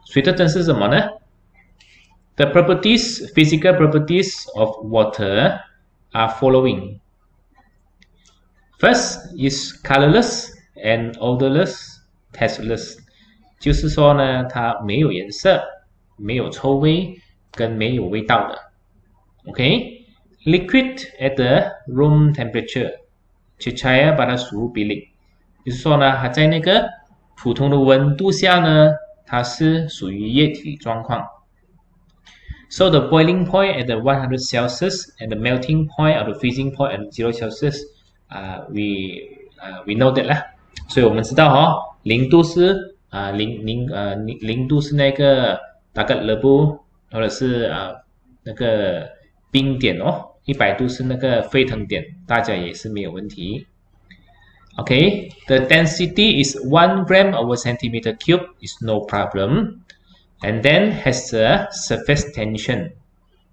水的灯是什么呢？ The properties, physical properties of water are following. First is colorless and odorless, tasteless. 就是说呢，它没有颜色，没有臭味，跟没有味道的。OK, liquid at the room temperature. Cair pada suhu bilik. 就是说呢，它在那个普通的温度下呢，它是属于液体状况。So the boiling point at the 100 Celsius and the melting point or the freezing point at 0 Celsius, we know that 啦。所以我们知道哦，零度是零度是那个大概lebu或者是那个冰点哦，100度是那个沸腾点，大家也是没有问题。Okay, the density is 1 gram over centimeter cube is no problem. And then has the surface tension.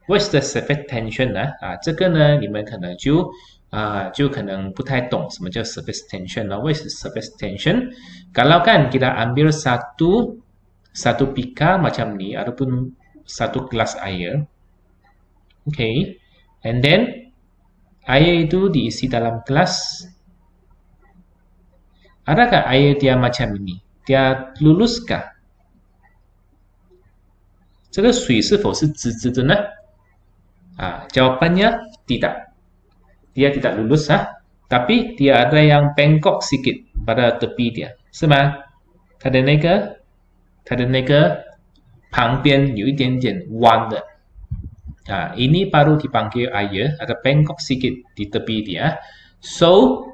What is the surface tension 呢？这个呢，你们可能就可能不太懂什么叫 surface tension 了。What is surface tension? Kalau kan kita ambil satu pika macam ni ataupun satu gelas air, okay, and then air itu diisi dalam gelas. Adakah air dia macam ini? Dia luluskah? 这个水是否是滋滋的呢？Jawapannya tidak. Dia tidak lulus tapi dia ada yang bengkok sedikit pada tepi dia, 是吗？它的那个旁边有一点点弯的ini baru dipanggil air, ada bengkok sedikit di tepi dia. So,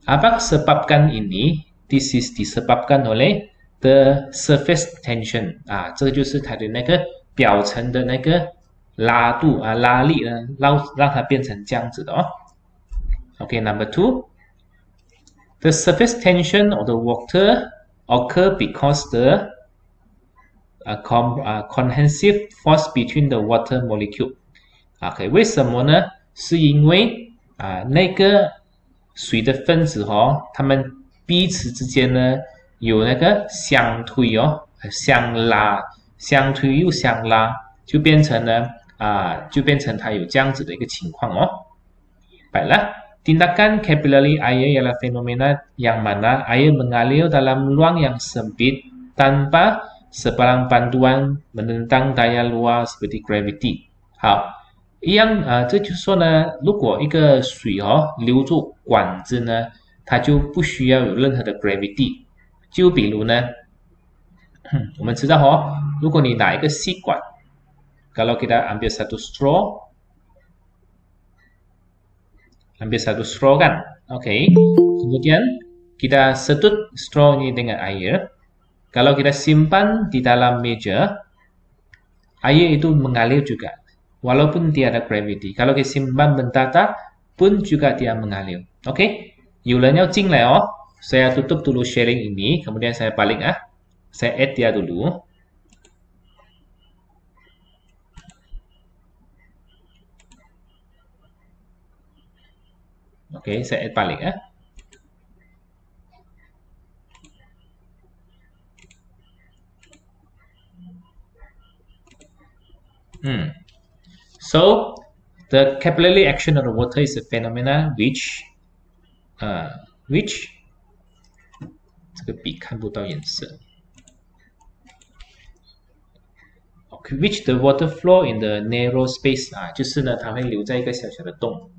apa sebabkan ini? This is disebabkan oleh the surface tension 这个就是它的那个表层的那个拉度拉力呢，让它变成这样子的哦。Okay, number 2. The surface tension of the water occur because the cohesive force between the water molecule. Okay, 为什么呢？是因为那个水的分子它们彼此之间呢有那个相推相推又相拉，就变成它有这样子的一个情况哦。Baiklah, tindakan capillary air ialah fenomena yang mana air mengalir dalam ruang yang sempit tanpa sebarang bantuan menentang daya luar seperti gravity. 好，这就是说呢，如果一个水流入管子呢，它就不需要有任何的 gravity。就比如呢，我们知道如果你拿一个吸管 kalau kita ambil satu straw kan, okay, kemudian kita sedut straw ini dengan air. Kalau kita simpan di dalam meja, air itu mengalir juga, walaupun tiada gravity. Kalau kita simpan mendatar pun juga dia mengalir. Okay, 有人要进来saya tutup dulu sharing ini, kemudian saya balik saya add dia dulu. Oke, saya add balik So, the capillary action of the water is a phenomena which 这个笔看不到颜色。Okay, which the water flow in the narrow space 就是呢，它会留在一个小小的洞。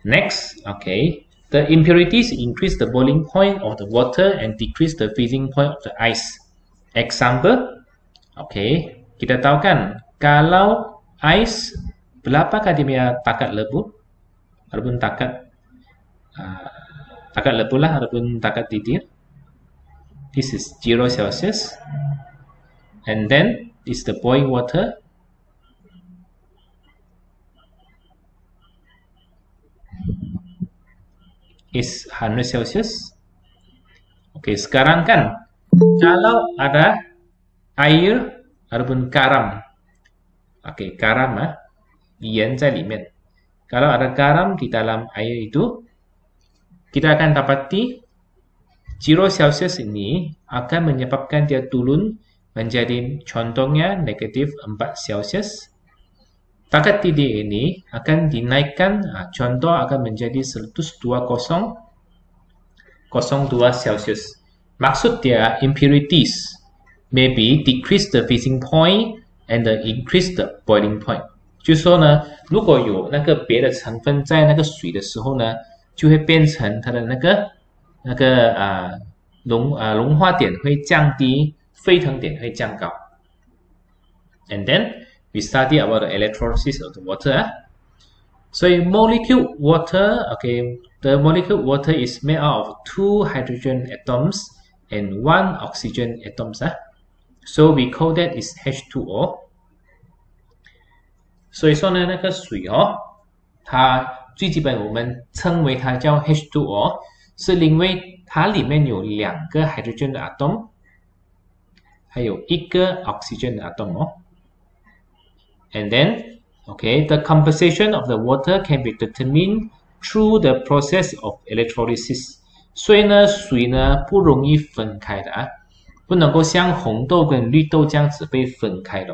Next, okay, the impurities increase the boiling point of the water and decrease the freezing point of the ice. Example, okay, kita tahu kan kalau ice berapakah dia punya takat lebu ataupun takat lebu lah ataupun takat titir. This is 0 Celsius, and then is the boiling water. Is 100 Celsius. Oke, sekarang kan kalau ada air ataupun garam. Oke, garam 盐在里面。Kalau ada garam di dalam air itu, kita akan dapati 0 Celsius ini akan menyebabkan dia turun menjadi contohnya negatif 4 Celsius. Takat titik ini akan dinaikkan, contoh akan menjadi 120.02 Celsius. Maksud dia impurities maybe decrease the freezing point and increase the boiling point. 就是说呢，如果有那个别的成分在那个水的时候呢，就会变成它的融化点会降低，沸腾点会降高。And then we study about the electrolysis of the water. So molecule water, okay, the molecule water is made out of 2 hydrogen atoms and 1 oxygen atoms. So we call that is H2O. 所以说呢，那个水它最基本我们称为它叫 H2O， 是因为它里面有2个 hydrogen 的 atom， 还有1个 oxygen 的 atom And then, okay, the composition of the water can be determined through the process of electrolysis. 所以呢，水呢不容易分开的不能够像红豆跟绿豆这样子被分开的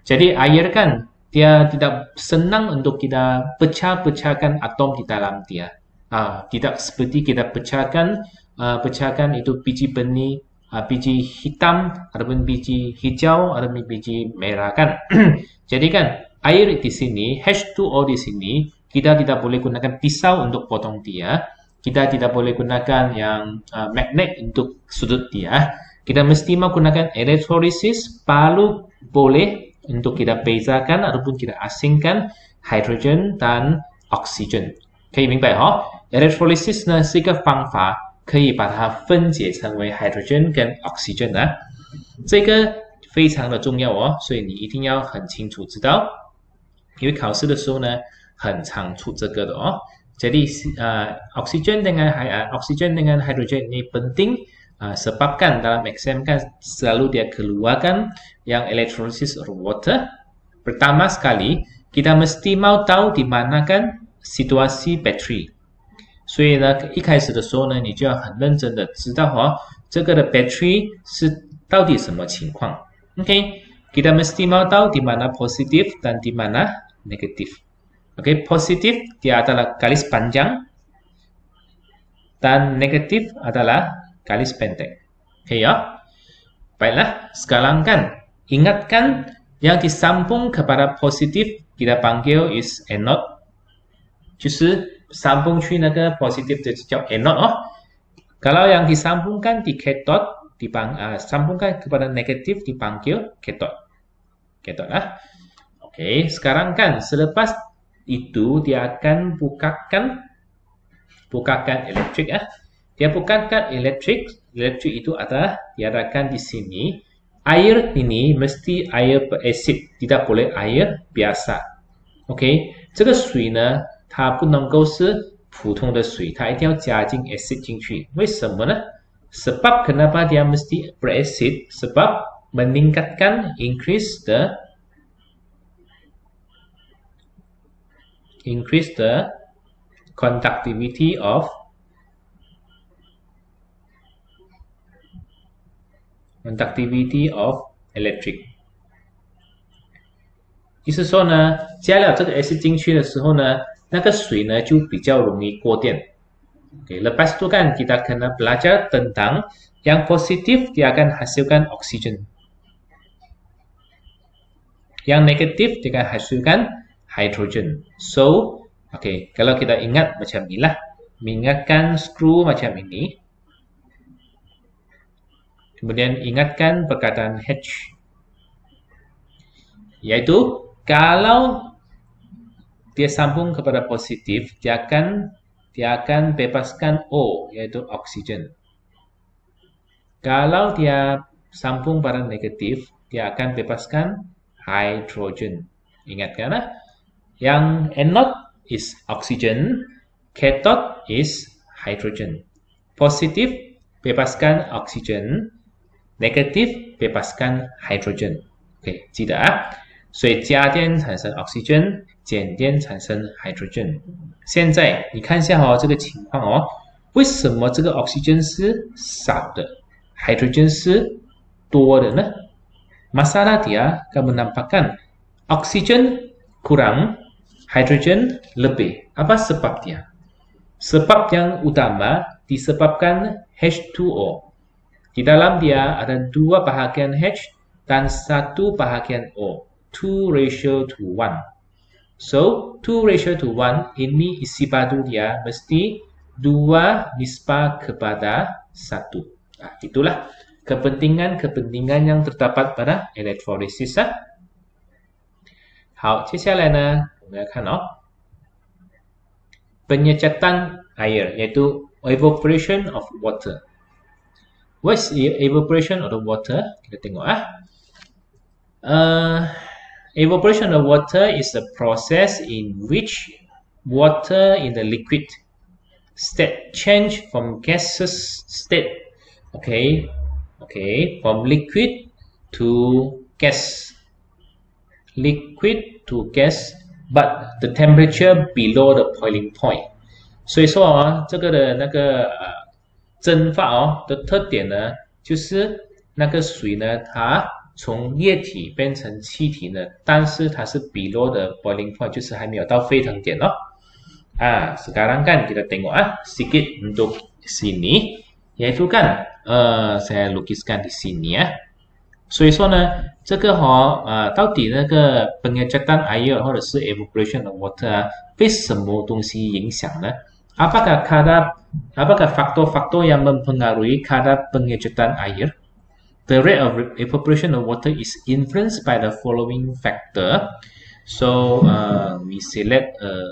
Jadi air kan dia tidak senang untuk kita pecahkan atom di dalam dia. Tidak seperti kita pecahkan itu biji benih, biji hitam, ataupun biji hijau, ataupun biji merah kan. Jadi kan air di sini, H2O di sini, kita tidak boleh gunakan pisau untuk potong dia. Kita tidak boleh gunakan yang magnet untuk sudut dia. Kita mesti menggunakan electrolysis, baru boleh untuk kita bezakan ataupun kita asingkan hydrogen dan oxygen. 可以明白Electrolysis 呢是一个方法，可以把它分解成为 hydrogen 跟 oxygen 这个非常的重要所以你一定要很清楚知道，因为考试的时候呢很常出这个的Jadi oxygen dengan hydrogen ini penting sebab kan dalam exam kan selalu dia keluarkan yang electrolysis of water. Pertama sekali kita mesti mau tahu di mana kan situasi battery. 所以呢一开始的时候呢你就要很认真的知道这个的 battery 是到底什么情况。Okay, kita mesti mau tahu di mana positif dan di mana negatif. Okay, positif dia adalah garis panjang dan negatif adalah garis pendek. Okay ya. Baiklah, sekarang kan ingatkan yang disambung kepada positif kita panggil is anode. 就是sambung 去那个 positif 的叫 anode Kalau yang disambungkan di cathode sambungkan kepada negatif dipanggil cathode. Oke, sekarang kan selepas itu dia akan bukakan elektrik Dia bukakan elektrik itu adalah diadakan di sini. Air ini mesti air berasid, tidak boleh air biasa. OK， 这个水呢，它不能够是普通的水，它一定要加进 acid 进去。为什么呢？Sebab kenapa dia mesti berasid? Sebab meningkatkan increase the conductivity of electric。意思说呢，加了这个 acid 进去的时候呢，那个水呢就比较容易过电。Okay, lepas itu kan kita kena belajar tentang yang positif dia akan hasilkan oksigen. Yang negatif dia akan hasilkan hydrogen. So, okay, kalau kita ingat macam inilah, mengingatkan screw macam ini. Kemudian ingatkan perkataan H. Yaitu, kalau dia sambung kepada positif, dia akan bebaskan O, yaitu oksigen. Kalau dia sambung pada negatif, dia akan bebaskan hydrogen. Ingat kan? Yang anode is oxygen, cathode is hydrogen. Positif bebaskan oksigen, negatif bebaskan hydrogen. OK， 记得所以加电产生 oxygen， 减电产生 hydrogen。现在你看一下这个情况为什么这个 oxygen 是少的 ，hydrogen 是多的呢 Masalah dia akan menampakkan oksigen kurang, hidrogen lebih. Apa sebab dia? Sebab yang utama disebabkan H2O. Di dalam dia ada 2 bahagian H dan 1 bahagian O. 2:1. So, 2:1 ini isi padu dia mesti 2 nisbah kepada 1. Nah, itulah kepentingan yang terdapat pada elektrolisis. 好，接下来呢，我们来看penyecatan air, yaitu evaporation of water. What is evaporation of the water? Kita tengok evaporation of water is a process in which water in the liquid state change from gaseous state. Okay, from liquid to gas. Liquid to gas, but the temperature below the boiling point. 所以说这个的那个蒸发的特点呢，就是那个水呢，它从液体变成气体呢，但是它是 below the boiling point， 就是还没有到沸腾点sekarang kan kita tengok sedikit untuk sini, yaitu kan saya lukiskan di sini 所以说呢，这个到底那个 penyecatan air 或者是 evaporation of water 被什么东西影响呢？ Apakah faktor-faktor yang mempengaruhi kadar penyecatan air? The rate of evaporation of water is influenced by the following factor. So we select a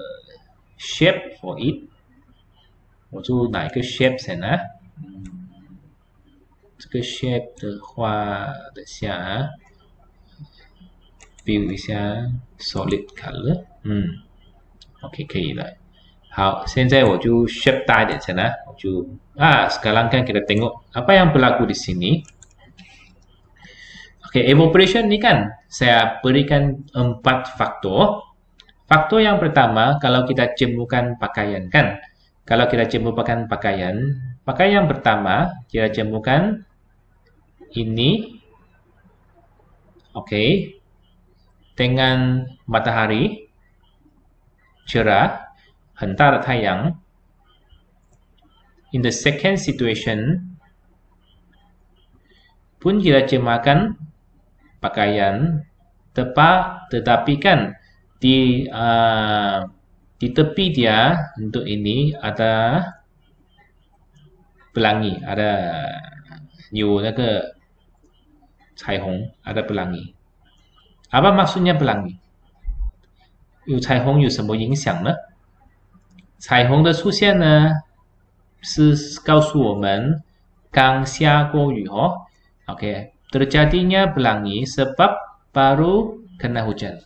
shape for it. 我就拿一个 shape 先这个 shape 的话，等下view 一下 solid color， OK 可以了。好，现在我就 shape 大一点先我就sekarang kan kita tengok apa yang berlaku di sini. Oke, evaporation ini kan saya berikan 4 faktor. Faktor yang pertama, kalau kita jemurkan pakaian kan, kalau kita jemurkan pakaian, yang pertama kita jemurkan ini, dengan matahari cerah, hentar tayang. In the second situation, pun kita jemurkan pakaian, tetapi kan di tepi dia untuk ini ada pelangi, ada那个彩虹 ada pelangi. Apa maksudnya pelangi? 有彩虹有什么影响呢？彩虹的出现呢，是告诉我们刚下过雨terjadinya pelangi sebab baru kena hujan.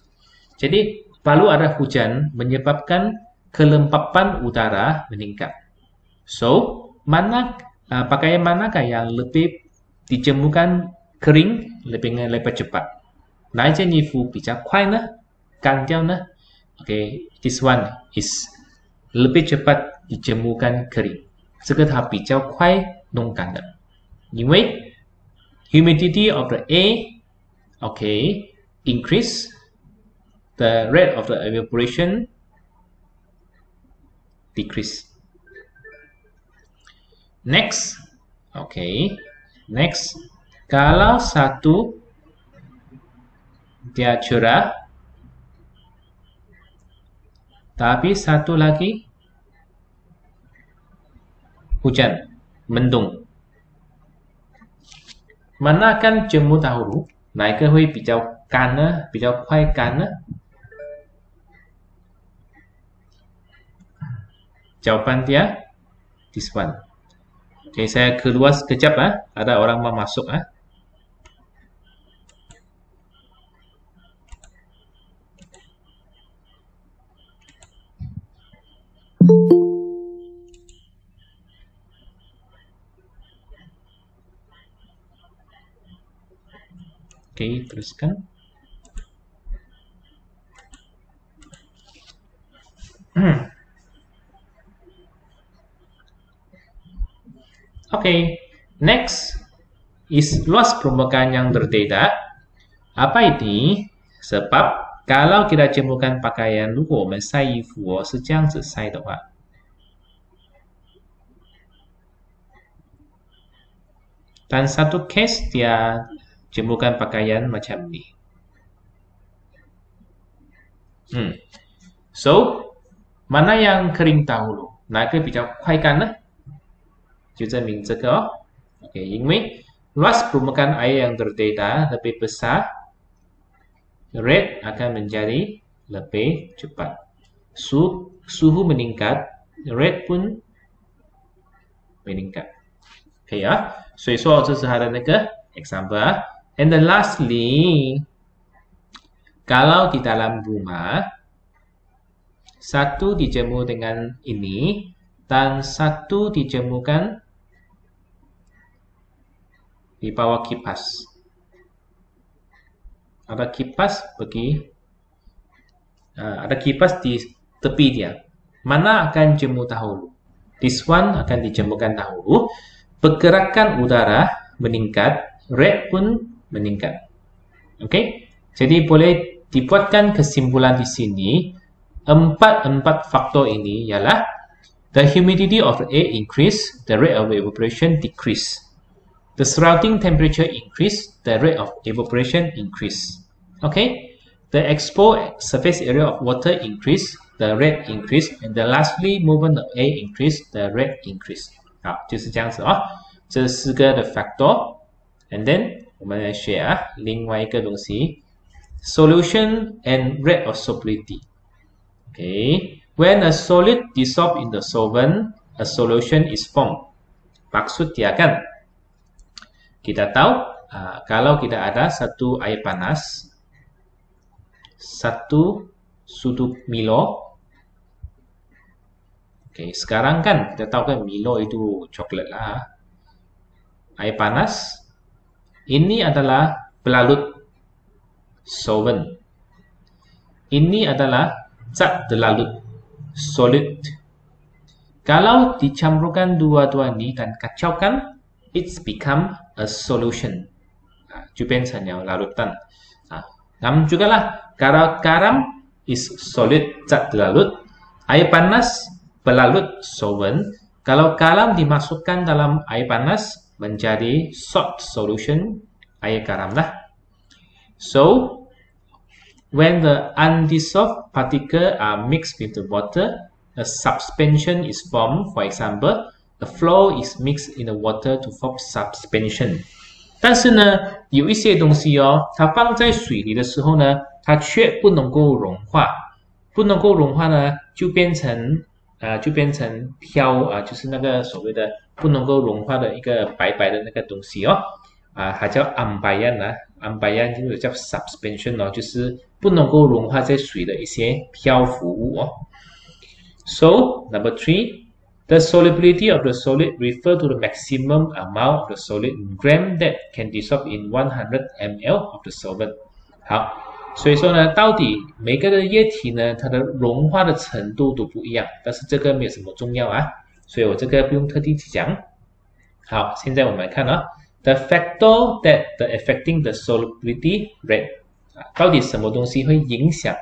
Jadi baru ada hujan menyebabkan kelembapan udara meningkat. So, pakaian manakah yang lebih dijemurkan kering lebih cepat? 哪一件衣服比较快呢？干掉呢？ this one is lebih cepat dijemurkan kering. 这个它比较快弄干的，因为 humidity of the air increase, the rate of the evaporation decrease. Next, kalau satu dia cerah, tapi satu lagi hujan, mendung. Mana akan jemur dahulu? 哪一个会比较干呢？比较快干呢？ Jawaban dia this one. Saya keluar sekejap ada orang mau masuk teruskan. Next is luas permukaan yang berbeda. Apa ini? Sebab kalau kita jemurkan pakaian，如果我们晒衣服哦，是这样子晒的话，dan satu case dia jemurkan pakaian macam ni. So mana yang kering dahulu？哪个比较快干呢？就证明这个哦。OK， 因为luas permukaan air yang terdedah lebih besar, rate akan menjadi lebih cepat. Suhu meningkat, rate pun meningkat. OK 啊，所以说这是它的那个 example 啊。And then lastly, kalau di dalam rumah, satu dijemur dengan ini dan satu dijemurkan di bawah kipas. Ada kipas ada kipas di tepi dia. Mana akan jemur dahulu? This one akan dijemurkan dahulu. Pergerakan udara meningkat, rate pun meningkat. Oke, jadi boleh dibuatkan kesimpulan di sini. Empat faktor ini ialah the humidity of the air increase, the rate of evaporation decrease. The surrounding temperature increase, the rate of evaporation increase. Okay, the exposed surface area of water increase, the rate increase, and the lastly movement of air increase, the rate increase. 好，就是这样子哦，这四个的 factor。And then 我们来学另外一个东西 ，solution and rate of solubility. Okay, when a solid dissolves in the solvent, a solution is formed. Maksud dia kan? Kita tahu kalau kita ada satu air panas, satu sudut Milo. Oke, sekarang kan kita tahu kan Milo itu coklat lah. Air panas. Ini adalah pelalut solvent. Ini adalah zat terlalut solid. Kalau dicampurkan dua-dua ini dan kacaukan, it's become a solution. 就变成了 larutan. Namun juga lah, kalau garam is solid zat terlalut, air panas pelalut solvent. Kalau garam dimasukkan dalam air panas menjadi salt solution, air garam lah. So when the undissolved particles are mixed with the water, a suspension is formed. For example, the flour is mixed in the water to form suspension. 但是呢，有一些东西哦，它放在水里的时候呢，它却不能够融化。不能够融化呢，就变成就是那个所谓的不能够融化的一个白白的那个东西哦。它叫 ambayan 就是叫 suspension 哦，就是不能够融化在水的一些漂浮物哦。So number 3, the solubility of the solid refer to the maximum amount of the solid in gram that can dissolve in 100 ml of the solvent. 好，所以说呢，到底每个的液体呢，它的融化的程度都不一样，但是这个没有什么重要啊，所以我这个不用特地去讲。好，现在我们来看the factor that affecting the solubility rate 到底什么东西会影响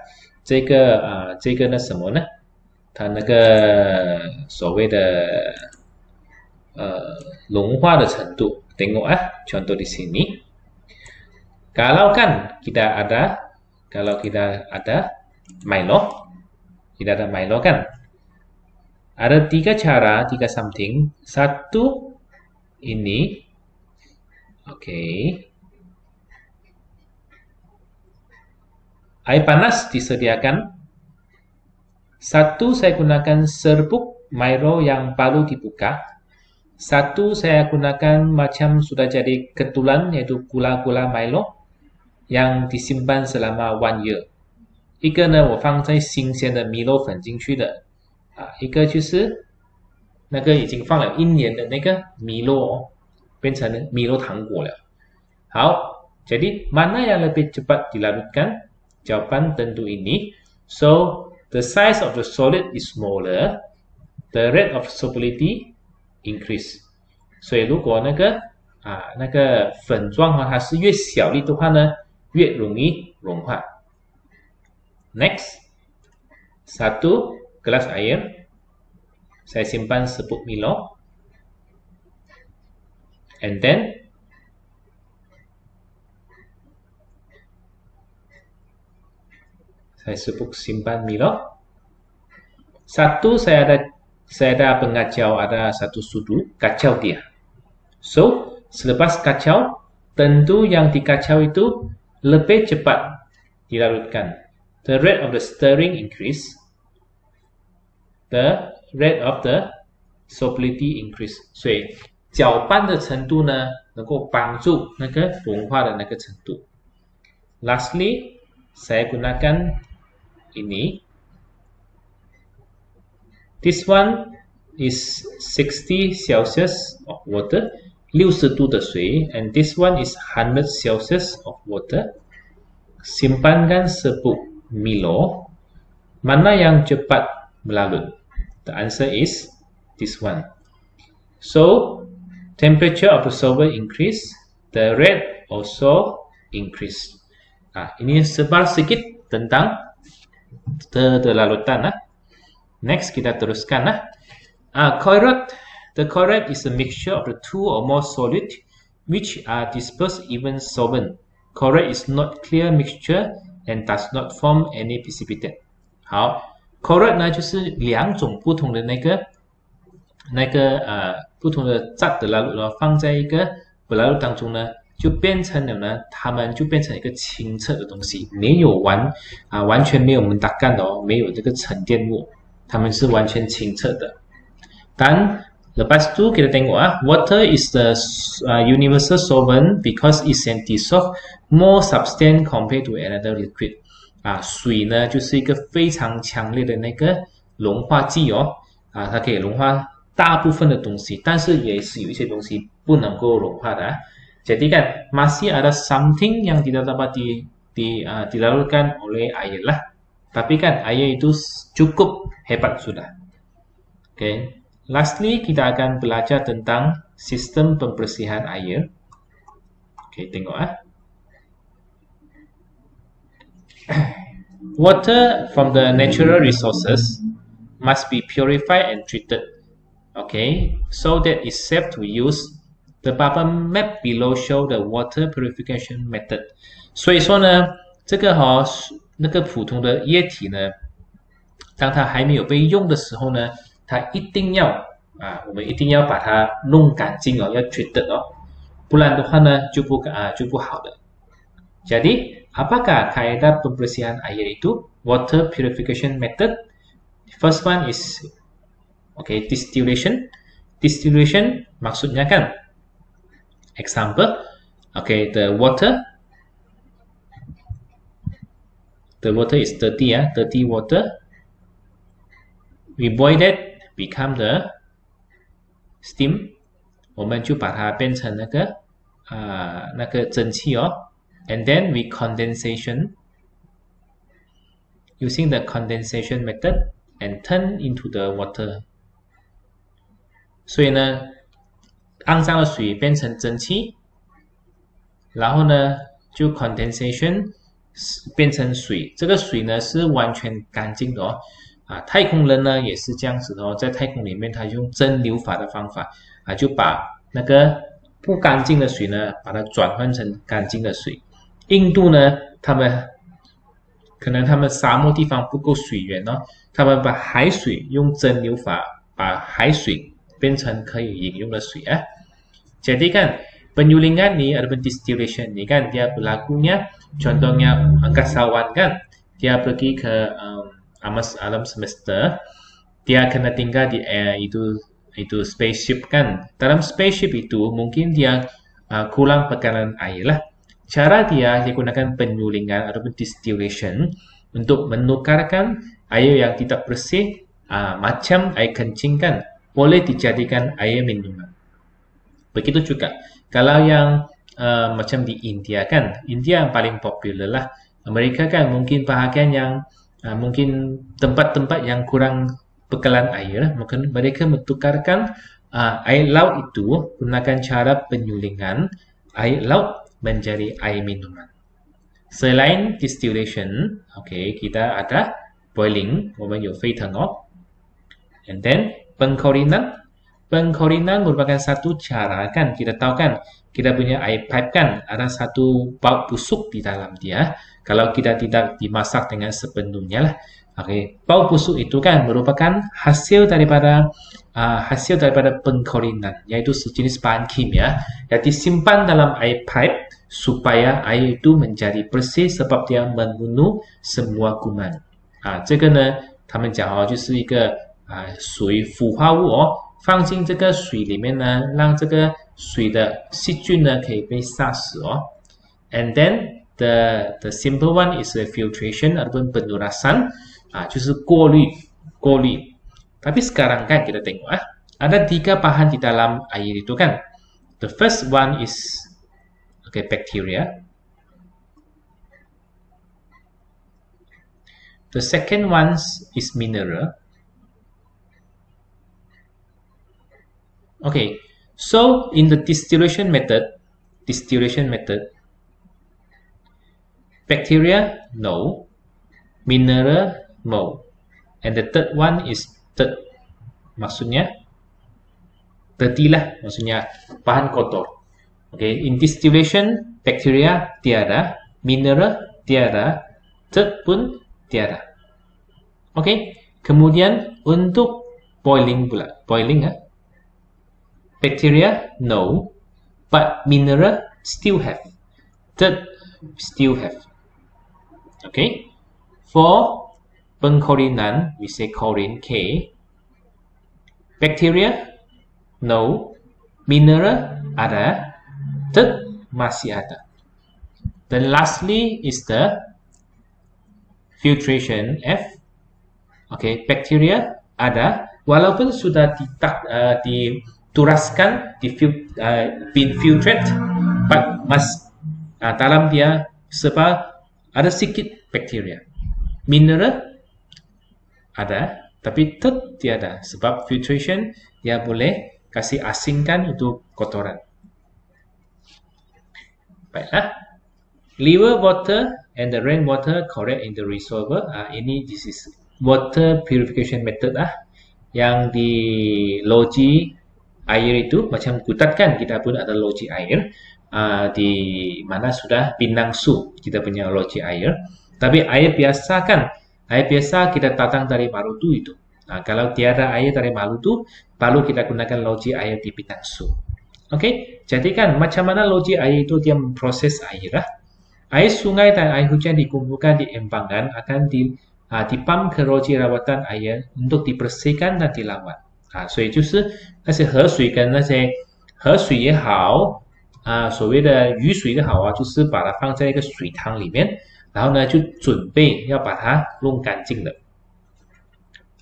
这个什么呢？它那个所谓的融化的程度。Tengok contoh di sini. Kalau kita ada Milo, kan, ada tiga cara, tiga something. Satu ini, oke, air panas disediakan. Satu saya gunakan serbuk Milo yang baru dibuka. Satu saya gunakan macam sudah jadi ketulan, yaitu gula-gula Milo yang disimpan selama 1 year。一个呢，我放在新鲜的米洛粉进去的一个就是那个已经放了1年的那个米洛变成米洛糖果了。好，jadi mana yang lebih cepat dilarutkan? Jawaban tentu ini. So the size of the solid is smaller, the rate of solubility increase。所以如果那个粉状它是越小粒的话呢，越容易融化。Next, 1 gelas air, saya simpan 10 milo, and then saya simpan milo. 1 saya ada pengacau, ada 1 sudu, kacau dia. So, selepas kacau, tentu yang dikacau itu lebih cepat dilarutkan. The rate of the stirring increase, the rate of the solubility increase. 所以搅拌的程度呢，能够帮助那个融化的那个程度。Lastly, saya gunakan ini. This one is 60 Celsius of water, 60 度的水 and this one is 100 Celsius of water. Simpankan 10 milo. Mana yang cepat melarut? The answer is this one. So, temperature of the solvent increase, the rate also increase. Ini sebar sedikit tentang larutan. Next, kita teruskan. Correct. The correct is a mixture of the 2 or more solid which are dispersed even solvent. Correct is not clear mixture and does not form any precipitate. 好 ，correct 呢就是2种不同的不同的杂的拉鲁呢放在一个不拉鲁当中呢，就变成了呢，它们就变成一个清澈的东西，没有完全没有mentakan的哦，没有这个沉淀物。它们是完全清澈的。Dan lepas tu kita tengok water is the universal solvent because it can dissolve more substance compared to another liquid. 水呢就是一个非常强烈的那个融化剂哦，它可以融化大部分的东西，但是也是有一些东西不能够融化的。Jadi kan masih ada something yang tidak dapat dilarutkan oleh air lah. Tapi kan air itu cukup hebat sudah. Okay. Lastly, kita akan belajar tentang sistem pembersihan air. Okay, tengok Water from the natural resources must be purified and treated. Okay, so that it's safe to use. The bubble map below show the water purification method. 所以说呢，这个那个普通的液体呢，当它还没有被用的时候呢，它一定要我们一定要把它弄干净哦，要 treated哦，不然的话呢就不好的。Jadi apakah kaidah pembersihan air itu? Water purification method. First one is distillation. Distillation maksudnya kan, example, the water is dirty dirty water. We boil it, become the steam. 我们就把它变成那个蒸汽哦。And then we condensation using the condensation method and turn into the water. 所以呢，肮脏的水变成蒸汽，然后呢就 condensation 变成水。这个水呢是完全干净的哦。太空人呢也是这样子的哦，在太空里面他用蒸馏法的方法就把那个不干净的水呢把它转换成干净的水。印度呢，可能他们沙漠地方不够水源哦，他们把海水用蒸馏法把海水变成可以饮用的水Jadi kan penyulingan ni ataupun distillation ni kan dia berlakunya, contohnya angkasawan kan, dia pergi ke alam semesta, dia kena tinggal di itu spaceship kan. Dalam spaceship itu mungkin dia kurang bekalan air lah. Cara dia gunakan penyulingan ataupun distillation untuk menukarkan air yang tidak bersih macam air kencing kan, boleh dijadikan air minuman. Begitu juga kalau yang macam di India kan, India yang paling popular lah. Mereka kan mungkin bahagian yang mungkin tempat-tempat yang kurang bekalan air, mungkin mereka menukarkan air laut itu gunakan cara penyulingan air laut menjadi air minuman. Selain distillation, okay, kita ada boiling, 我们有沸腾哦。And then pengkorinan, pengkorinan merupakan satu cara kan, kita tahu kan, kita punya air pipe kan ada satu bau busuk di dalam dia. Kalau kita tidak dimasak dengan sepenuhnya lah. Okay. Bau busuk itu kan merupakan hasil daripada pengkorinan, yaitu sejenis bahan kimia yang disimpan dalam air pipe supaya air itu menjadi bersih sebab dia membunuh semua kuman. 这个呢，他们讲哦，就是一个水腐化物哦，放进这个水里面呢，让这个水的细菌呢可以被杀死哦。And then the simple one is the filtration ataupun penurasan, 就是过滤。Tapi sekarang kan kita tengok ada 3 bahan di dalam air itu kan. The first one is bacteria. The second one is mineral. Okay, so in the distillation method, bacteria no, mineral no, and the third one is dirt. Maksudnya dirty lah, maksudnya bahan kotor. Okay, in distillation, bacteria tiada, mineral tiada, dirt pun tiada. Okay, kemudian untuk boiling pula, bacteria no, but mineral still have, dirt still have. Okay, for pengkorinan we say korin K, bacteria no, mineral ada, dirt masih ada. Then lastly is the filtration F. Okay, bacteria ada, walaupun sudah dituraskan, been filtered, but dalam dia sebab ada sedikit bacteria. Mineral ada, tapi dirt tiada, sebab filtration dia boleh kasih asingkan itu kotoran. Baiklah, river water and the rainwater correct in the resolver. This is water purification method yang di loji air itu macam kutat kan, kita pun ada loji air di mana sudah pinang su kita punya loji air. Tapi air biasa kan, air biasa kita datang dari Malutu itu. Kalau tiada air dari Malutu, baru kita gunakan loji air di Pinang Su. Oke, jadi kan macam mana loji air itu dia memproses air. Air sungai dan air hujan dikumpulkan di empangan akan dipam ke loji rawatan air untuk dibersihkan dan dirawat. 所以就是那些河水跟那些河水也好，所谓的雨水也好就是把它放在一个水塘里面，然后呢就准备要把它弄干净了。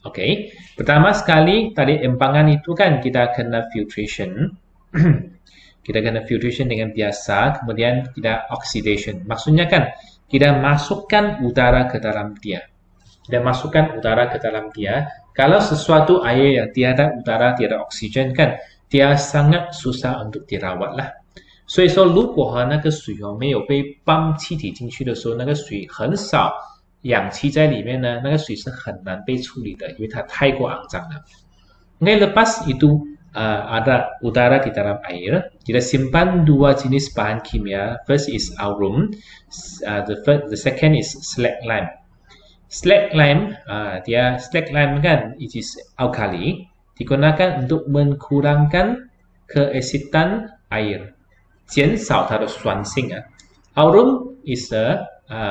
Oke, pertama sekali tadi empangan itu kan kita kena filtration. Kita kena filtration dengan biasa, kemudian kita oxidation. Maksudnya kan kita masukkan udara ke dalam dia. Kalau sesuatu air yang tiada udara, tiada oksigen kan, dia sangat susah untuk dirawat lah. 所以说，如果那个水没有被泵气体进去的时候，那个水很少氧气在里面呢，那个水是很难被处理的，因为它太过肮脏了。Okay, lepas itu ada udara di dalam air, kita simpan 2 jenis bahan kimia. First is aurum, the second is slag lime. Slag lime, slag lime kan, it is alkali, digunakan untuk mengkurangkan keasitan air, 减少它的酸性Aurum is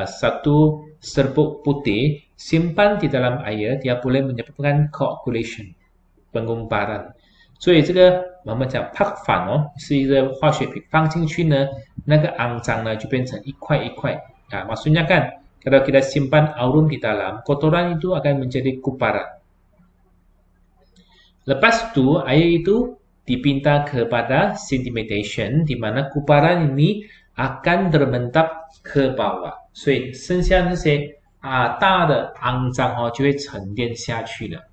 satu serbuk putih simpan di dalam air, dia boleh menyebabkan coagulation, pengumparan. 所以这个我们讲拍反是一个化学品，放进去呢，那个肮脏呢就变成一块一块。Maksudnya kan kalau kita simpan aurum di dalam, kotoran itu akan menjadi kuparan. Lepas itu air itu dipinta kepada sedimentation, di mana kuparan ini akan termentap ke bawah， 所以剩下那些大的肮脏就会沉淀下去了，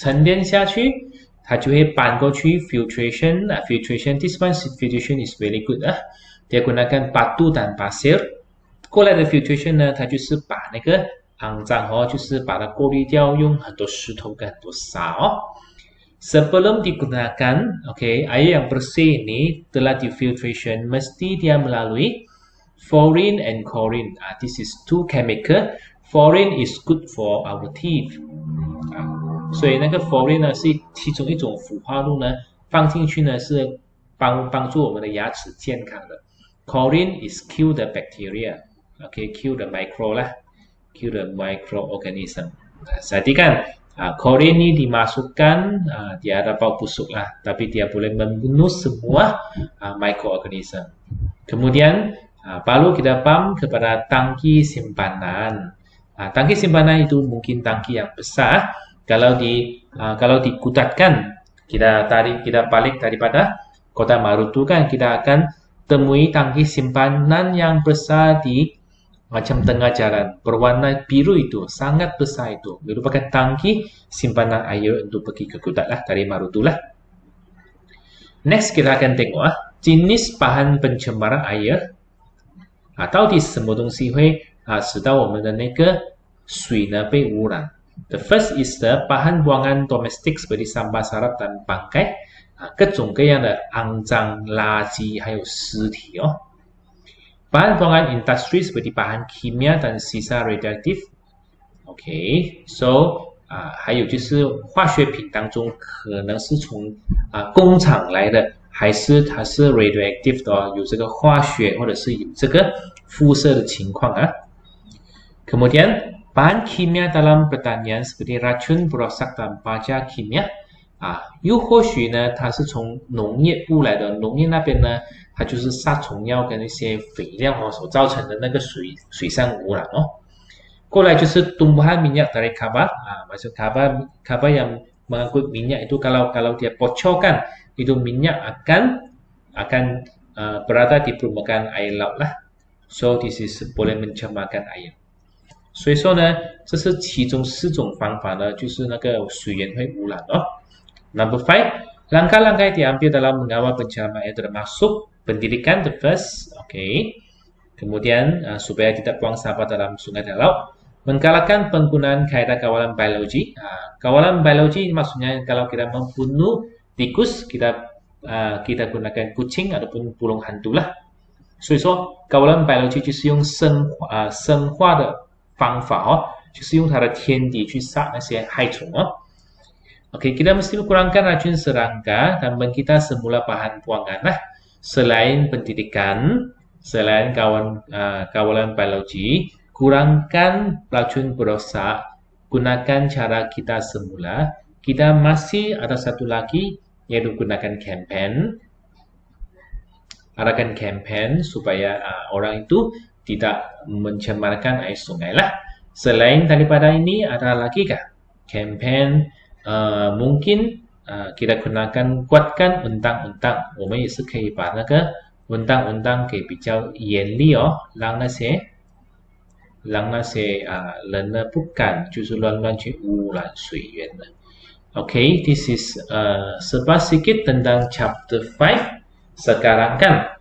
沉淀下去，它就会搬过去 filtration. Filtration, this one filtration is very good dia gunakan batu dan pasir 过来的 filtration 呢，它就是把那个肮脏就是把它过滤掉，用很多石头跟很多沙Sebelum digunakan, air yang bersih ini telah difiltration, mesti dia melalui fluorine and chlorine. This is two chemical. Fluorine is good for our teeth. 所以那个 fluorine 呢是其中一种氟化物呢，放进去呢是帮助我们的牙齿健康的。Chlorine is kill the bacteria, kill the kill the microorganism. Jadi kan chlorine ini dimasukkan, dia ada bau busuk lah, tapi dia boleh membunuh semua microorganism. Kemudian baru kita pump kepada tangki simpanan. Tangki simpanan itu mungkin tangki yang besar. Kalau dikutatkan, kita balik daripada Kota Marutu kan, kita akan temui tangki simpanan yang besar di macam tengah jalan, berwarna biru itu, sangat besar itu. Merupakan tangki simpanan air untuk pergi ke Kutat lah, dari Marutu lah. Next kita akan tengok jenis bahan pencemaran air 到底什么东西会使到我们的那个水呢被污染。The first is the bahan buangan domestik seperti sampah sarap dan bangkai, 各种各样的肮脏垃圾还有尸体Bahan buangan industri seperti bahan kimia dan sisa radioaktif. So 还有就是化学品当中可能是从工厂来的，还是它是 radioactive 的有这个化学或者是有这个辐射的情况Kemudian bahan kimia dalam pertanian seperti racun, perosak dan baja kimia 又或许呢它是从农业部来的，农业那边呢它就是杀虫药跟一些肥料所造成的那个水上污染过来就是 tumbuhan minyak dari kabah, maksud kabah yang mengangkut minyak itu kalau dia bocorkan itu minyak akan berada di permukaan air laut lah. So this is boleh mencemarkan air. 所以说呢，这是其中4种方法呢，就是那个水源会污染Number 5, langkah-langkah yang diambil dalam mengawal pencemaran air termasuk pendidikan, the first, Kemudian supaya tidak buang sampah dalam sungai dan laut, menggalakkan penggunaan kaedah kawalan biologi. Kawalan biologi maksudnya kalau kita membunuh tikus, kita gunakan kucing ataupun burung hantu lah. 所以说高冷 biology 就是用生化的方法就是用它的天敌去杀那些害虫kita mesti kurangkan racun serangga dan kita semula bahan buangan lah. Selain pendidikan, selain kawalan biologi, kurangkan racun perosak, gunakan cara kita semula. Kita masih ada satu lagi, yaitu gunakan campaign. Adakan campaign supaya orang itu tidak mencemarkan air sungai lah. Selain daripada ini, ada lagi kah? Campaign mungkin kita gunakan kuatkan undang-undang. 我们也是可以把那个undang-undang 给比较严厉让那些人呢不敢就是乱去污染水源的。this is sedikit tentang chapter 5. Sekarang kan,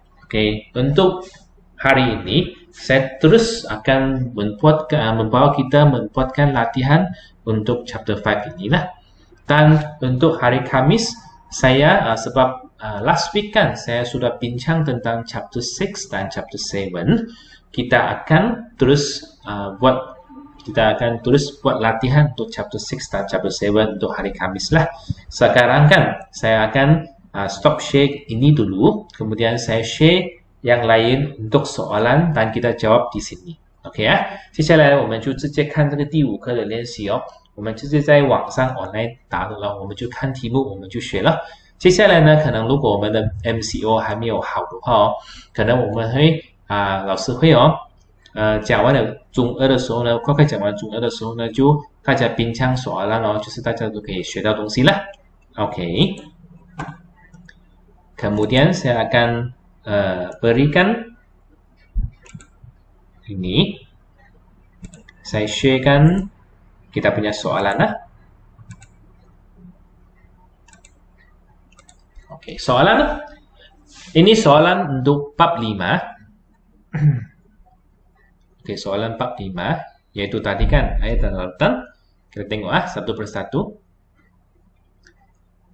untuk hari ini saya terus akan membawa kita membuatkan latihan untuk chapter 5 inilah. Dan untuk hari Kamis saya sebab last week kan saya sudah bincang tentang chapter 6 dan chapter 7, kita akan terus buat latihan untuk chapter 6 dan chapter 7 untuk hari Kamis lah. Sekarang kan saya akan stop share ini dulu, kemudian saya share yang lain untuk soalan dan kita jawab di sini. 接下来我们就直接看这个第5课的练习我们直接在网上 online 答的了，我们就看题目，我们就学了。接下来呢，可能如果我们的 MCO 还没有好的话可能我们会老师会讲完了中2的时候呢，快讲完中2的时候呢，就大家bincang soalan就是大家都可以学到东西了。Kemudian saya akan berikan ini, saya sharekan kita punya soalan lah. Soalan ini soalan untuk bab 5. Oke, soalan 45, yaitu tadi kan ayat dan larutan. Kita tengok satu persatu.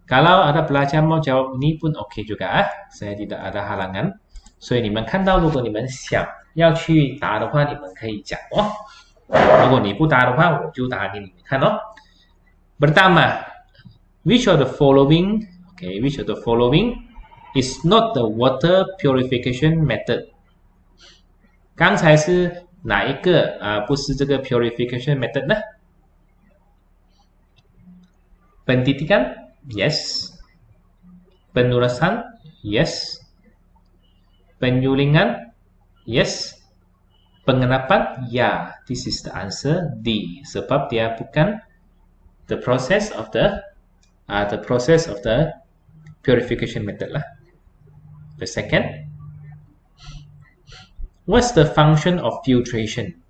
Kalau ada pelajar mau jawab ini pun oke juga saya tidak ada halangan. 所以你们看到，如果你们想要去答的话，你们可以讲哦。如果你不答的话，我就答给你们看哦。Pertama, which of the following, okay, which of the following is not the water purification method? 刚才是哪一个不是这个 purification method 呢？ Pendidikan, yes. Penulisan, yes. Penyulingan, yes. Pengenapan, ya. This is the answer D. Sebab dia bukan the process of the purification method lah. The second, what's the function of filtration?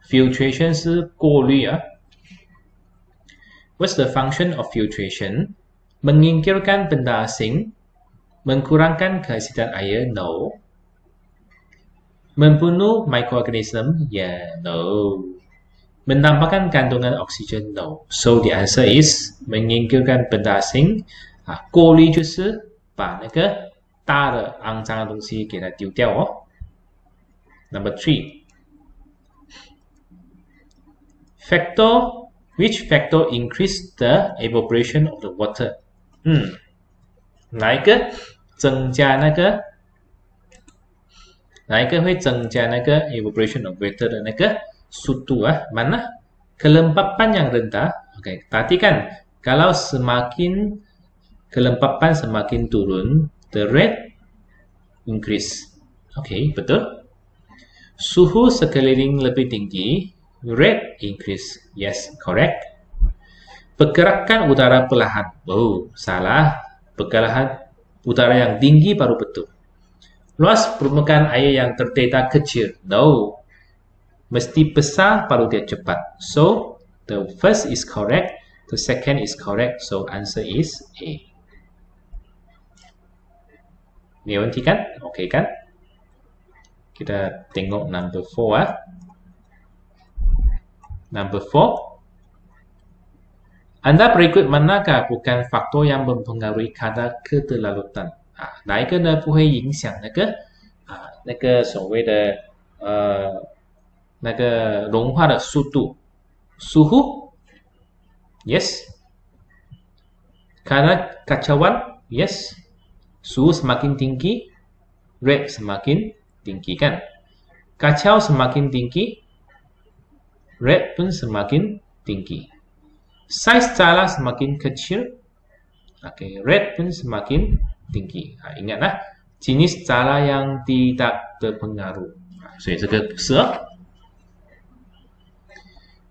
Filtration 是过滤What's the function of filtration? Menyingkirkan benda asing, mengkurangkan keasidan air, no. Membunuh mikroorganisme, yeah, no. Menambahkan kandungan oksigen, no. So the answer is menyingkirkan benda asing，过滤就是把那个大的肮脏的东西给它丢掉哦。Number 3, which factor increase the evaporation of the water? 哪一个会增加那个 evaporation of water 的那个速度mana? Kelembapan yang rendah. Oke, perhatikan kalau semakin kelembapan semakin turun, the rate increase. Oke, betul. Suhu sekeliling lebih tinggi, rate increase. Yes, correct. Pergerakan udara perlahan. Oh, salah. Pergerakan udara yang tinggi baru betul. Luas permukaan air yang terdedah kecil. No. Mesti besar baru dia cepat. So, the first is correct. The second is correct. So, answer is A. 没问题kan? Oke kan? Kita tengok number 4 Number 4. Anda berikut manakah bukan faktor yang mempengaruhi kadar keterlalutan? 哪一个呢不会影响那个所谓的那个融化的速度 ？Suhu? Yes. Karena kacauan? Yes. Suhu semakin tinggi, rate semakin tinggi kan? Kacau semakin tinggi, rate pun semakin tinggi. Size cala semakin kecil, rate pun semakin tinggi. Ingatlah, jenis cala yang tidak terpengaruh. 所以这个不是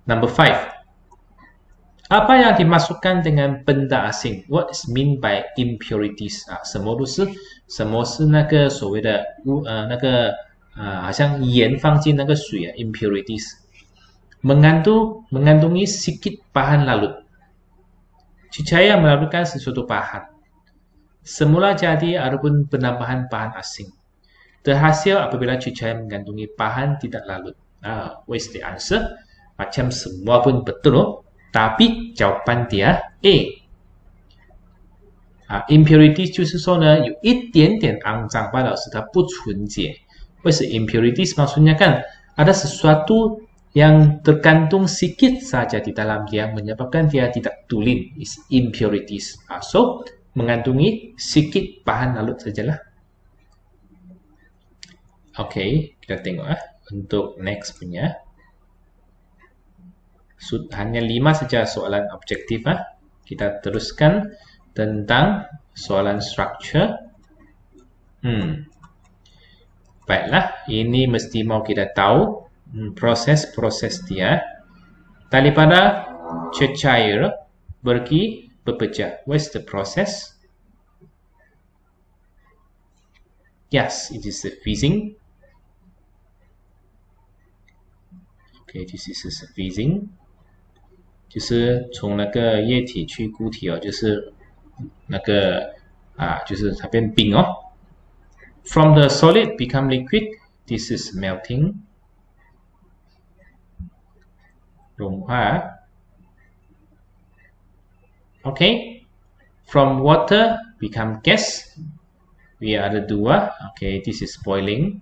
Number 5. Apa yang dimasukkan dengan benda asing? What is mean by impurities? 什么是那个所谓的那个好像盐放进那个水impurities. Mengandungi sedikit bahan lalut. Cahaya melalukan sesuatu bahan. Semula jadi adapun penambahan bahan asing. Terhasil apabila cahaya mengandungi bahan tidak lalut. What is the answer? Macam semua pun betul, tapi jawapan dia A. Impurities 就是说呢，有一点点肮脏罢了，使它不纯洁。为什么 impurities maksudnya kan ada sesuatu yang terkandung sedikit saja di dalam dia menyebabkan dia tidak tulen, is impurities. So mengandungi sedikit bahan lalut sajalah. Oke, kita tengok untuk next punya. Hanya 5 saja soalan objektif. Kita teruskan tentang soalan structure. Baiklah, ini mesti mau kita tahu proses-proses dia. Daripada cecair pergi berpecah. What's the process? Yes, it is the fizzing. Okay, this is the fizzing. 就是从那个液体去固体就是那个就是它变冰From the solid become liquid, this is melting. 融化 okay, from water become gas, we ada dua, okay, this is boiling,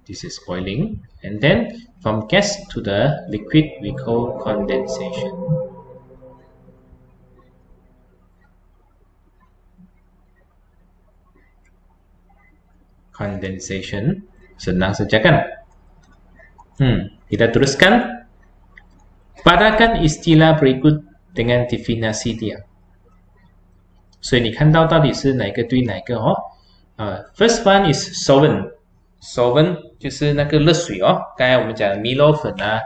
this is boiling, and then from gas to the liquid we call condensation. Condensation, senang saja kan? Kita teruskan. Padakan istilah berikut dengan definisi dia. 所以你看到到底是哪个对哪个哦？First one is solvent. Solvent 就是那个热水哦。刚才我们讲米洛粉啊、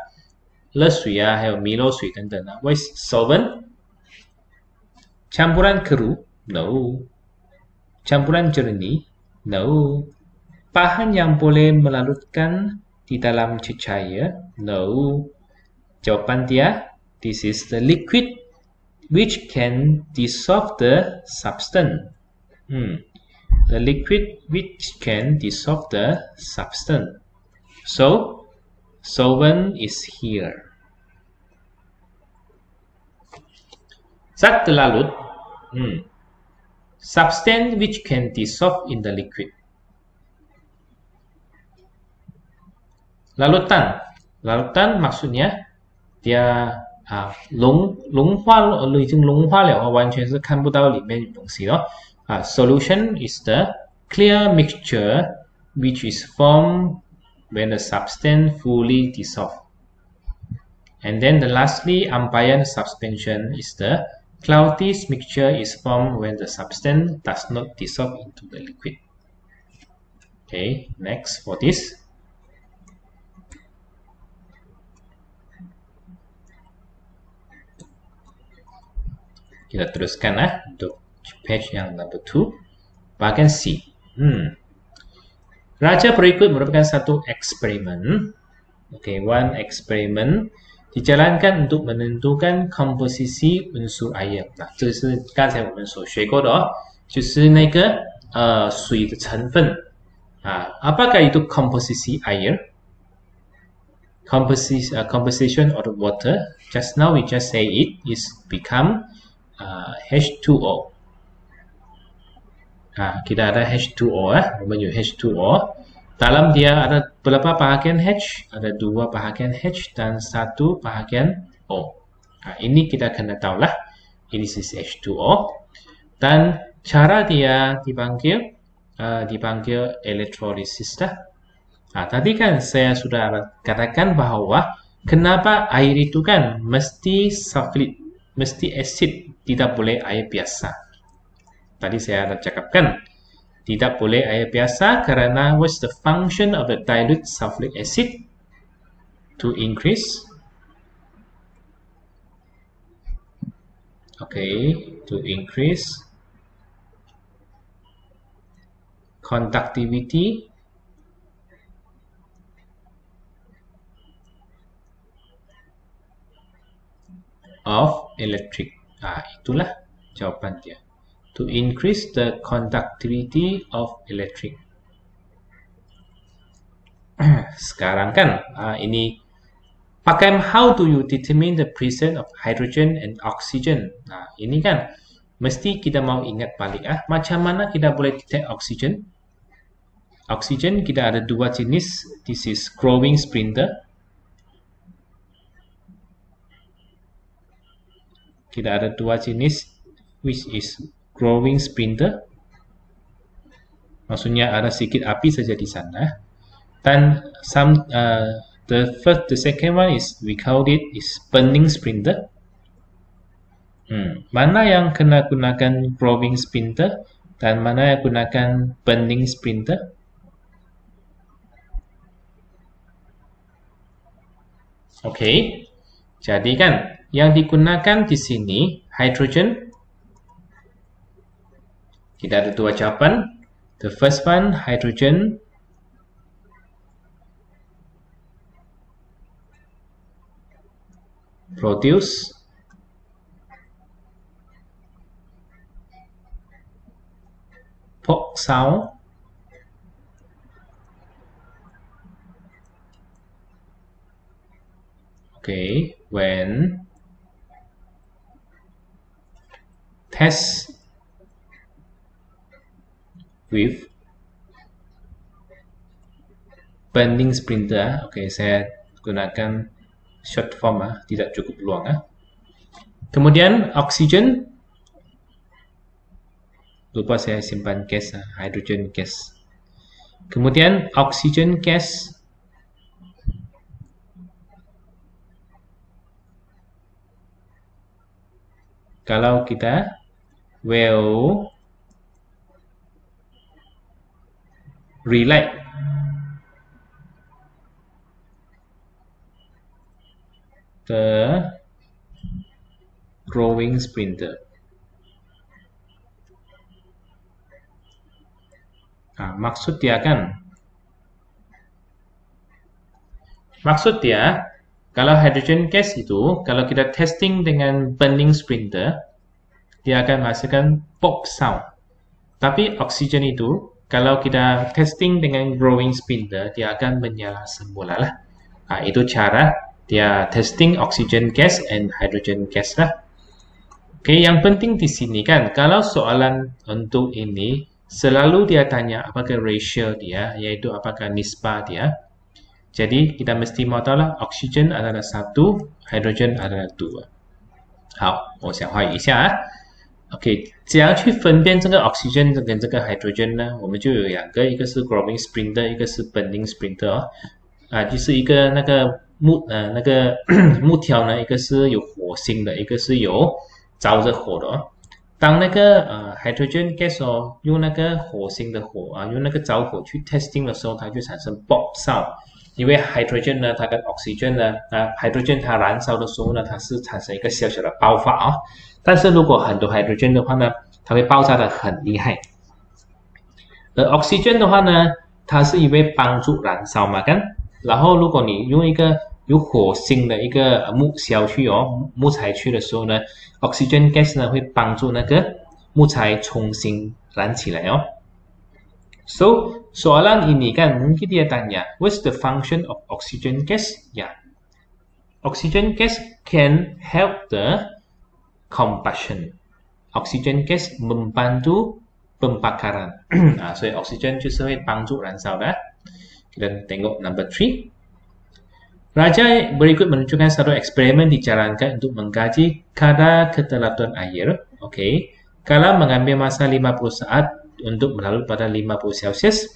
热水啊，还有米洛水等等啊。What is solvent? Campuran keruh? No. Campuran jernih? No. Bahan yang boleh melarutkan di dalam cecair? No. Jawapan dia, this is the liquid which can dissolve the substance. The liquid which can dissolve the substance. So, solvent is here. Zat terlalut, substance which can dissolve in the liquid. Larutan. Larutan maksudnya dia 融化了，已经融化了，完全是看不到里面有东西了。Solution is the clear mixture which is formed when the substance fully dissolved. And then lastly, ambient suspension is the cloudless mixture is formed when the substance does not dissolve into the liquid. Okay, next for this. Kita teruskan untuk page yang number 2. Bahagian C. Raja berikut merupakan satu eksperimen. Okay, one experiment dijalankan untuk menentukan komposisi unsur air. 这是刚才我们所学过的哦，就是那个水的成分apakah itu komposisi air? Composition of the water. Just now we just say it is become H2O. Kita ada H2O 我们有 H2O. Dalam dia ada berapa bahagian H? Ada 2 bahagian H dan 1 bahagian O. Ini kita kena tahu lah. Ini is H2O. Dan cara dia dipanggil elektrolisis lah. Tadi kan saya sudah katakan bahwa kenapa air itu kan mesti sulfit, mesti asid, tidak boleh air biasa. Tadi saya ada cakapkan, tidak boleh air biasa karena what's the function of the dilute sulfuric acid? To increase, to increase conductivity of electric. Itulah jawapan dia. To increase the conductivity of electric. Sekarang kan ini pakai how do you determine the presence of hydrogen and oxygen? Ini kan mesti kita mau ingat balik macam mana kita boleh detect oxygen? Oxygen kita ada 2 jenis. This is growing sprinter. Kita ada 2 jenis, which is growing sprinter. Maksudnya ada sedikit api saja di sana. Dan the second one is we call it is burning sprinter. Mana yang kena gunakan growing sprinter dan mana yang gunakan burning sprinter? Okay, jadi kan yang digunakan di sini hydrogen. Kita ada 2 jawaban. The first one hydrogen produce Pok sound Okay, when test with burning sprinter. Okay, saya gunakan short form tidak cukup luang. Kemudian oxygen, lupa saya simpan gas, hydrogen gas. Kemudian oxygen gas kalau kita will relight the growing sprinter. Maksud dia kalau hydrogen gas itu kalau kita testing dengan burning sprinter dia akan menghasilkan pop sound. Tapi oksigen itu kalau kita testing dengan growing sprinter dia akan menyala semula lah. Itu cara dia testing oxygen gas and hydrogen gas lah. Oke, yang penting di sini kan kalau soalan untuk ini selalu dia tanya apakah ratio dia, yaitu apakah nisbah dia. Jadi kita mesti mau tahu lah oxygen adalah 1, hydrogen adalah 2. 好，我想画一下OK， 怎样去分辨这个 oxygen 跟这个 hydrogen 呢？我们就有两个，一个是 growing sprinter， 一个是 burning sprinter 就是一个那个木条呢，一个是有火星的，一个是有着着火的当那个hydrogen gas 用那个火星的火用那个着火去 testing 的时候，它就产生 pop sound。因为 hydrogen 呢，它跟 oxygen 呢，hydrogen 它燃烧的时候呢，它是产生一个小小的爆发但是如果很多 hydrogen 的话呢，它会爆炸的很厉害。而 oxygen 的话呢，它是因为帮助燃烧嘛，然后如果你用一个有火星的一个木材去的时候呢 ，oxygen gas 呢会帮助那个木材重新燃起来So, soalan ini kan mungkin dia tanya, what's the function of oxygen gas? Oxygen gas can help the combustion. Oxygen gas membantu pembakaran. So oxygen 就是会帮助燃烧的。Kita tengok number 3. Raja berikut menunjukkan satu eksperimen dijalankan untuk mengkaji kadar ketelatan air. Kalau mengambil masa 50 saat untuk melarut pada 50 Celsius,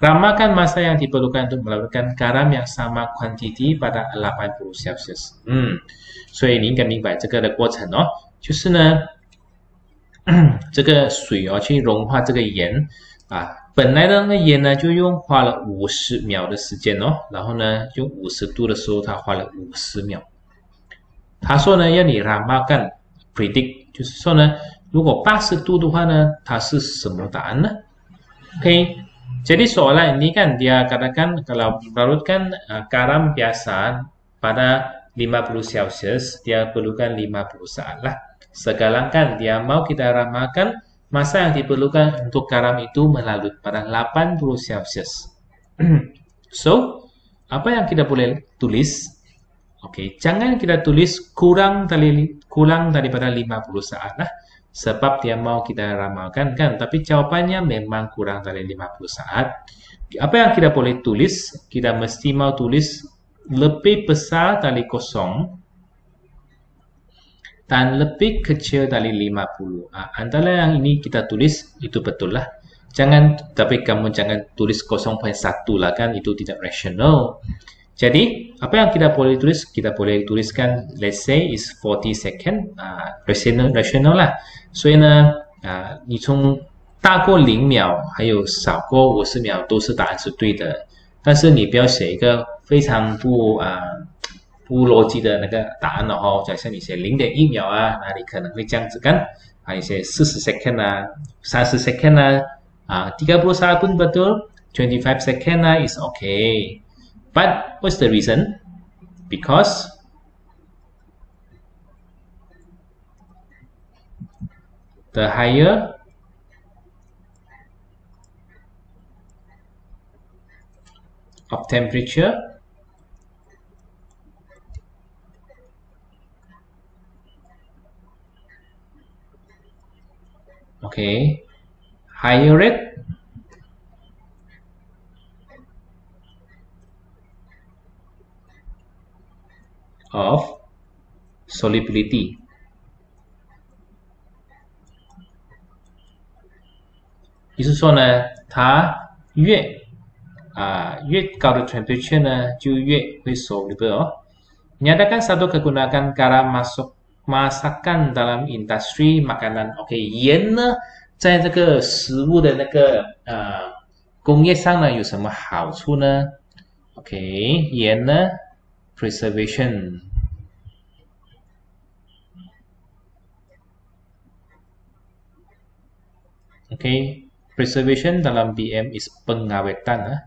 ramalkan masa yang diperlukan untuk melarutkan garam yang sama kuantiti pada 80 Celsius. 所以你应该明白这个的过程就是呢，这个水去融化这个盐本来的那个盐呢，就花了50秒的时间然后呢，用50度的时候，它花了50秒。他说呢，要你ramalkan predict， 就是说呢，如果80度的话呢，它是什么答案呢 jadi soalan ini kan dia katakan kalau melarutkan garam biasa pada 50 Celsius, dia perlukan 50 saat lah. Sekarang kan dia mau kita ramalkan masa yang diperlukan untuk garam itu melarut pada 80 Celsius. So, apa yang kita boleh tulis? Jangan kita tulis kurang daripada 50 saat lah. Sebab dia mau kita ramalkan kan, tapi jawabannya memang kurang dari 50 saat. Apa yang kita boleh tulis? Kita mesti mau tulis lebih besar dari kosong dan lebih kecil dari 50. Antara yang ini kita tulis, itu betul lah. Tapi kamu jangan tulis 0.1 lah kan, itu tidak rational. Jadi, apa yang kita boleh tulis? Kita boleh tuliskan, let's say, is 40 second. Rational lah. 所以呢，你从大过0秒，还有少过50秒，都是答案是对的。但是你不要写一个非常不逻辑的那个答案假设你写0.1秒那你可能会这样子干你写40 second 30 second 31 pun betul 25 second is okay. But what's the reason? Because the higher of temperature, Okay, higher rate of solubility. 意思说呢，它越高的 temperature 呢，就越会 soluble 哦。Nyatakan satu kegunakan garam masakan dalam industri makanan. OK， 盐呢，在这个食物的那个工业上呢，有什么好处呢 ？OK， 盐呢 ，preservation。OK， preservation dalam BM is pengawetan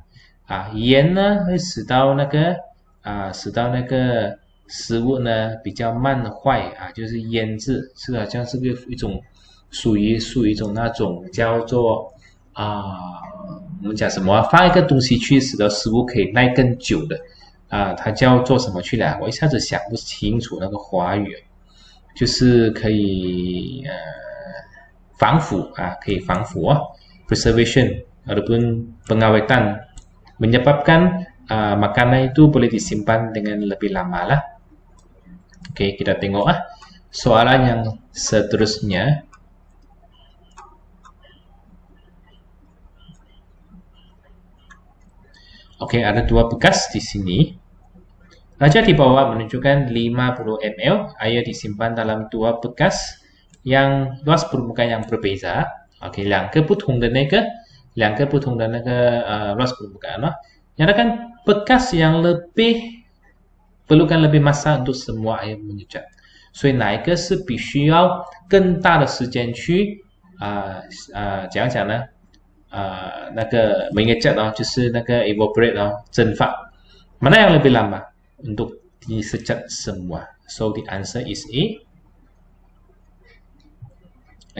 盐呢会使到那个食物呢比较慢坏就是腌制，是好像是一种属于一种那种叫做我们讲什么放一个东西去使得食物可以耐更久的它叫做什么去了？我一下子想不清楚那个华语，就是可以防腐可以防腐preservation ataupun pengawetan menyebabkan makanan itu boleh disimpan dengan lebih lama lah. Oke, kita tengok soalan yang seterusnya. Oke, ada dua bekas di sini. Raja di bawah menunjukkan 50 ml air disimpan dalam dua bekas yang luas permukaan yang berbeza. Oke, 两个不同的那个luas permukaan. Nyatakan bekas yang perlukan lebih masa untuk semua air mengecat. 所以哪一个是必须要更大的时间去怎样讲呢？那个 mengecat 就是那个 evaporate 蒸发。Mana yang lebih lama untuk disecat semua? So the answer is A.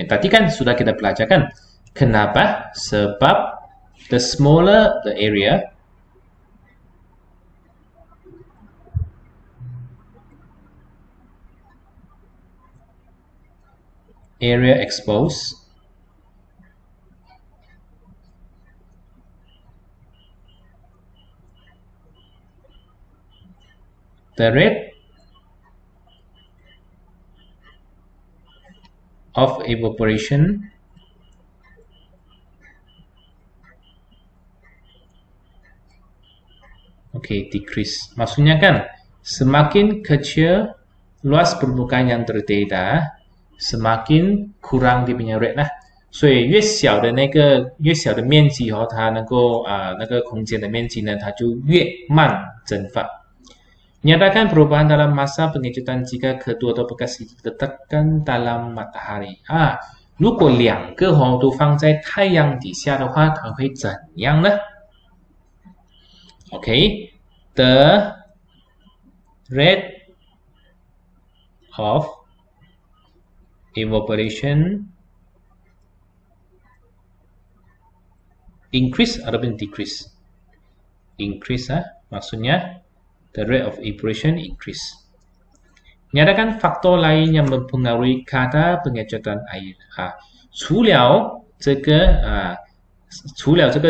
Tadi kan sudah kita pelajarkan. Kenapa? Sebab the smaller the area, exposed, the rate of evaporation decrease. Maksudnya kan semakin kecil luas permukaan yang terdedah, semakin kurang dia punya rate lah. 所以越小的面积它能够那个空间的面积呢，它就越慢蒸发。Nyatakan perubahan dalam masa pengecutan jika kedua bekas diletakkan dalam matahari. 如果两个都放在太阳底下的话，它会怎样呢？ Okay, the rate of evaporation increase ataupun decrease? Increase maksudnya the rate of evaporation increase. Nyatakan faktor lain yang mempengaruhi kadar pengecutan air. 除了这个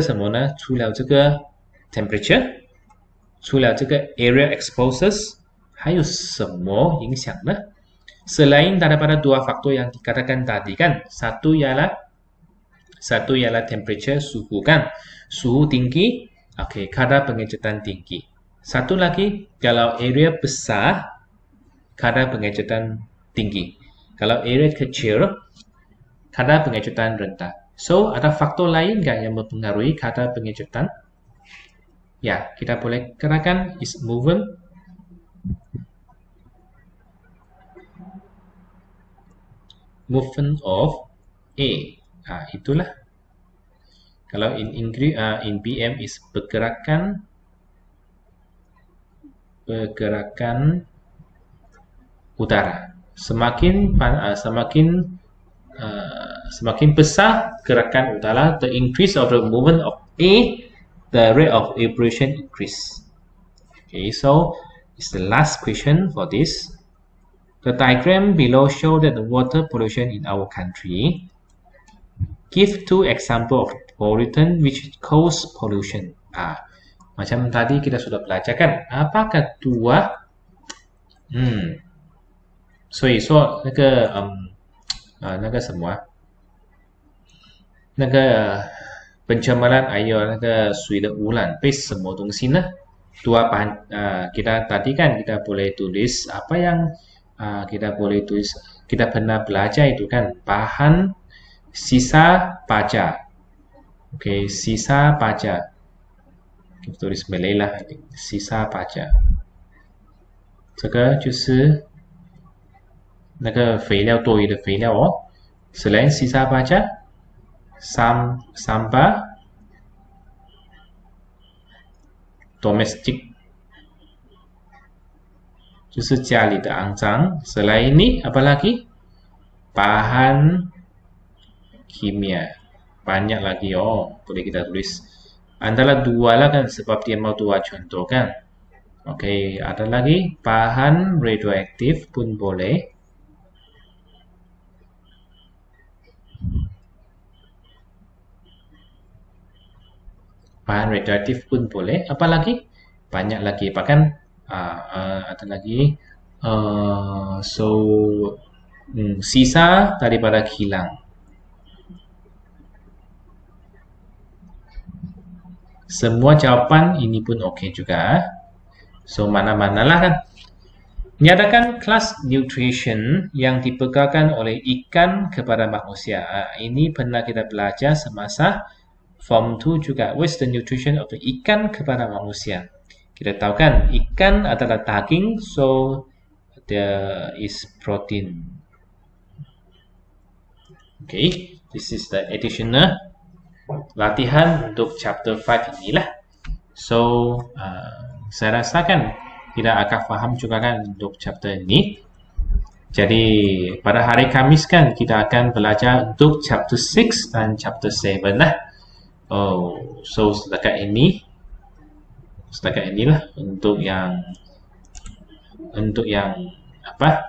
什么呢？除了这个 temperature， 除了这个 area exposures， 还有什么影响呢？ Selain daripada dua faktor yang dikatakan tadi kan, satu ialah temperature, suhu kan, suhu tinggi, kadar pengecutan tinggi. Satu lagi, kalau area besar, kadar pengecutan tinggi. Kalau area kecil, kadar pengecutan rendah. So, ada faktor lain nggak yang mempengaruhi kadar pengecutan? Ya, kita boleh katakan is movement of A. Itulah. Kalau in BM is pergerakan udara. Semakin besar gerakan udara, the increase of the movement of A, the rate of evaporation increase. Okay, so it's the last question for this. The diagram below shows that the water pollution in our country Give 2 example of pollutant which cause pollution. Macam tadi kita sudah belajar kan? Apakah 2？所以说那个什么啊？那个 pencemaran air 那个水的污染被什么东西呢？2 bahan kita tadi kan kita boleh tulis apa yang kita boleh tulis, kita pernah belajar itu kan bahan sisa baja. Oke, sisa baja. Kita tulis Malay lah, sisa baja. 这个就是那个肥料，多余的肥料哦。Selain sisa baja, sampah domestik 就是家里的肮脏。Selain ini apa lagi? Bahan kimia. Banyak lagi oh, boleh kita tulis. Antara 2 lah kan sebab dia mau 2 contoh kan. Oke, ada lagi bahan radioaktif pun boleh. Bahan radioaktif pun boleh. Apa lagi? Banyak lagi. Bahkan ada lagi sisa daripada kilang. Semua jawapan ini pun oke juga. So mana-manalah kan. Menyatakan kelas nutrition yang dibekalkan oleh ikan kepada manusia. Ini pernah kita belajar semasa Form 2 juga. What's the nutrition of the ikan kepada manusia? Kita tahu kan ikan adalah daging, so there is protein. Okay, this is the additional latihan untuk chapter 5 inilah. So saya rasa kan kita akan paham juga kan untuk chapter ini. Jadi pada hari Kamis kan kita akan belajar untuk chapter 6 dan chapter 7 lah. So setakat inilah untuk yang apa